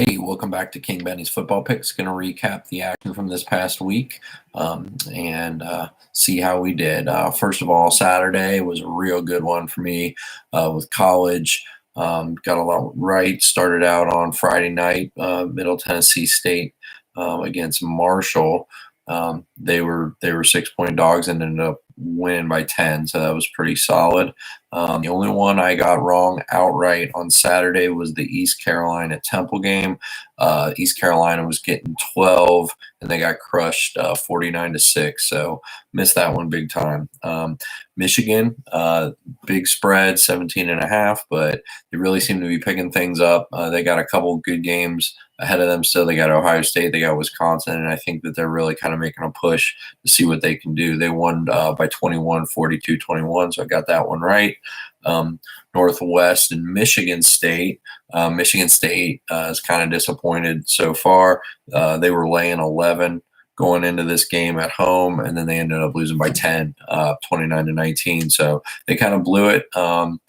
Hey, welcome back to King Benny's Football Picks. Going to recap the action from this past week and see how we did. First of all, Saturday was a real good one for me with college. Got a lot right. Started out on Friday night, Middle Tennessee State against Marshall. They were 6-point dogs and ended up winning by 10, so that was pretty solid. The only one I got wrong outright on Saturday was the East Carolina Temple game. East Carolina was getting 12, and they got crushed 49-6. So missed that one big time. Michigan, big spread, 17.5, but they really seem to be picking things up. They got a couple good games ahead of them still. They got Ohio State, they got Wisconsin, and I think that they're really kind of making a push to see what they can do. They won by 21, 42-21, so I got that one right. Northwest and Michigan State. Michigan State is kind of disappointed so far. They were laying 11 going into this game at home, and then they ended up losing by 10, 29-19. So they kind of blew it. And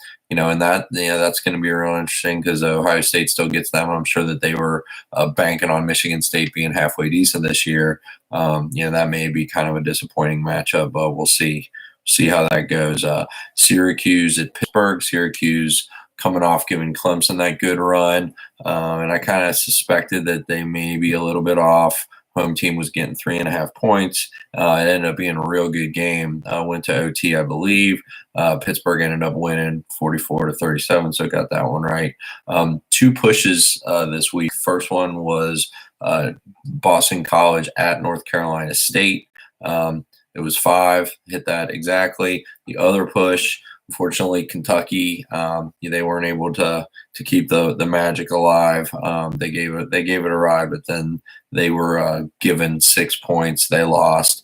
that's going to be real interesting because Ohio State still gets them. I'm sure that they were banking on Michigan State being halfway decent this year. That may be kind of a disappointing matchup, but we'll see how that goes. Syracuse at Pittsburgh. Syracuse coming off giving Clemson that good run, and I kind of suspected that they may be a little bit off. Home team was getting 3.5 points. It ended up being a real good game. Went to OT, I believe. Pittsburgh ended up winning 44-37, so got that one right. Two pushes this week. First one was Boston College at North Carolina State. It was 5, hit that exactly. The other push, unfortunately, Kentucky, they weren't able to keep the magic alive. They gave it a ride, but then they were given 6 points. They lost.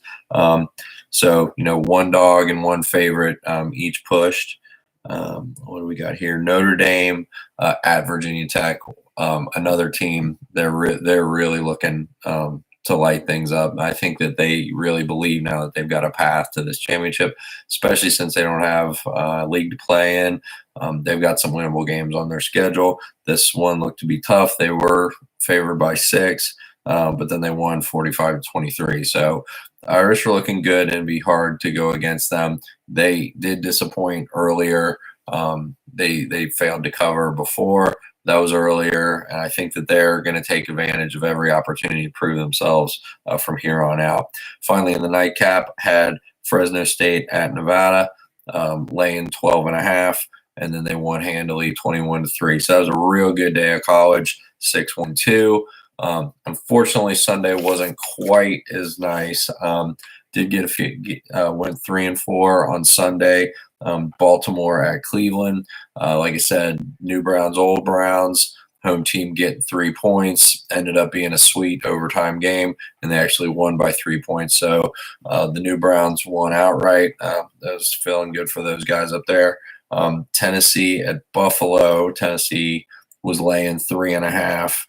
So one dog and one favorite each pushed. What do we got here? Notre Dame at Virginia Tech. Another team. They're really looking to light things up. I think that they really believe now that they've got a path to this championship, especially since they don't have a league to play in. They've got some winnable games on their schedule. This one looked to be tough. They were favored by 6, but then they won 45-23. So Irish are looking good, and it'd be hard to go against them. They did disappoint earlier. They failed to cover before. That was earlier, and I think that they're going to take advantage of every opportunity to prove themselves from here on out. Finally, in the nightcap, had Fresno State at Nevada, laying 12.5, and then they won handily 21-3. So that was a real good day of college, 6-1-2. Unfortunately, Sunday wasn't quite as nice. Did get a few, went 3-4 on Sunday. Baltimore at Cleveland. Like I said, New Browns, Old Browns, home team getting 3 points. Ended up being a sweet overtime game, and they actually won by 3 points. So the New Browns won outright. That was feeling good for those guys up there. Tennessee at Buffalo. Tennessee was laying 3.5,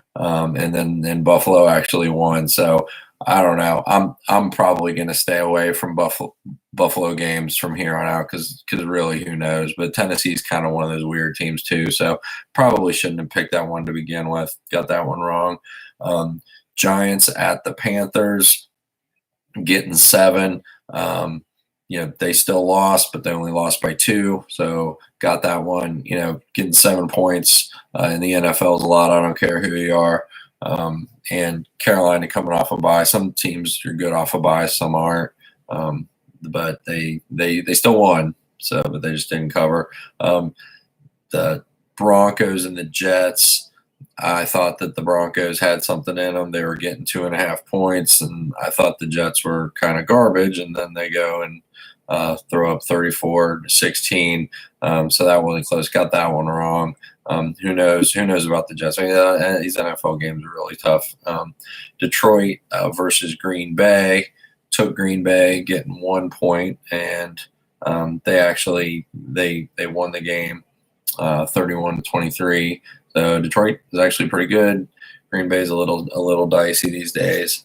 and then Buffalo actually won. So I don't know. I'm probably going to stay away from Buffalo games from here on out because really, who knows? But Tennessee's kind of one of those weird teams too, so probably shouldn't have picked that one to begin with. Got that one wrong. Giants at the Panthers, getting 7. They still lost, but they only lost by 2, so got that one. Getting 7 points in the NFL is a lot. I don't care who you are. And Carolina coming off a bye. Some teams are good off a bye, some aren't. But they still won, but they just didn't cover. The Broncos and the Jets, I thought that the Broncos had something in them. They were getting 2.5 points, and I thought the Jets were kind of garbage, and then they go and throw up 34-16. So that wasn't close. Got that one wrong. Who knows about the Jets? I mean, these NFL games are really tough. Detroit versus Green Bay. Took Green Bay getting 1 point, and they won the game 31-23. So Detroit is actually pretty good. Green Bay is a little dicey these days.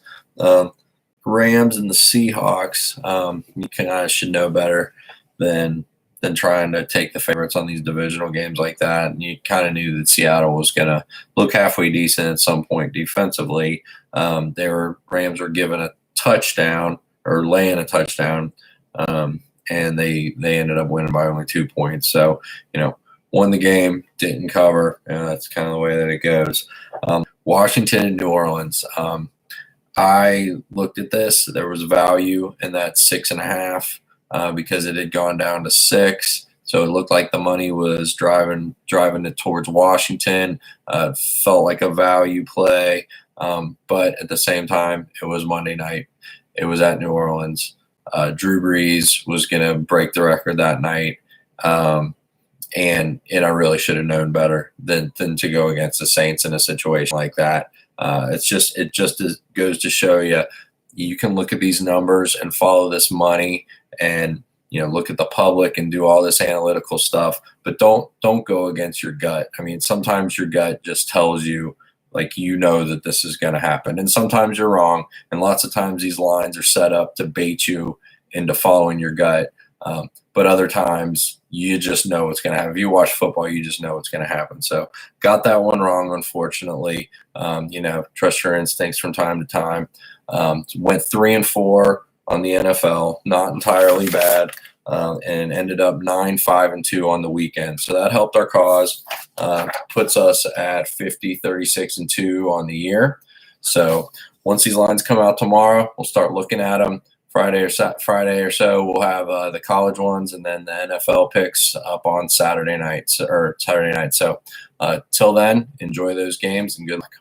Rams and the Seahawks. You should know better than than trying to take the favorites on these divisional games like that. And you kind of knew that Seattle was going to look halfway decent at some point defensively. Rams were given a touchdown or laying a touchdown, and they ended up winning by only 2 points. So, won the game, didn't cover, and that's kind of the way that it goes. Washington and New Orleans. I looked at this. There was value in that 6.5 because it had gone down to 6. So it looked like the money was driving it towards Washington. Felt like a value play. But at the same time, it was Monday night. It was at New Orleans. Drew Brees was going to break the record that night. And I really should have known better than to go against the Saints in a situation like that. It just goes to show you can look at these numbers and follow this money and look at the public and do all this analytical stuff, but don't go against your gut. I mean, sometimes your gut just tells you that this is going to happen, and sometimes you're wrong, and lots of times these lines are set up to bait you into following your gut. But other times you just know what's going to happen. If you watch football, you just know what's going to happen. So got that one wrong, unfortunately. Trust your instincts from time to time. Went 3-4 on the NFL, not entirely bad, and ended up 9-5-2 on the weekend. So that helped our cause. Puts us at 50, 36-2 on the year. So once these lines come out tomorrow, we'll start looking at them. Friday or so, we'll have the college ones, and then the NFL picks up on Saturday night. So till then, enjoy those games and good luck.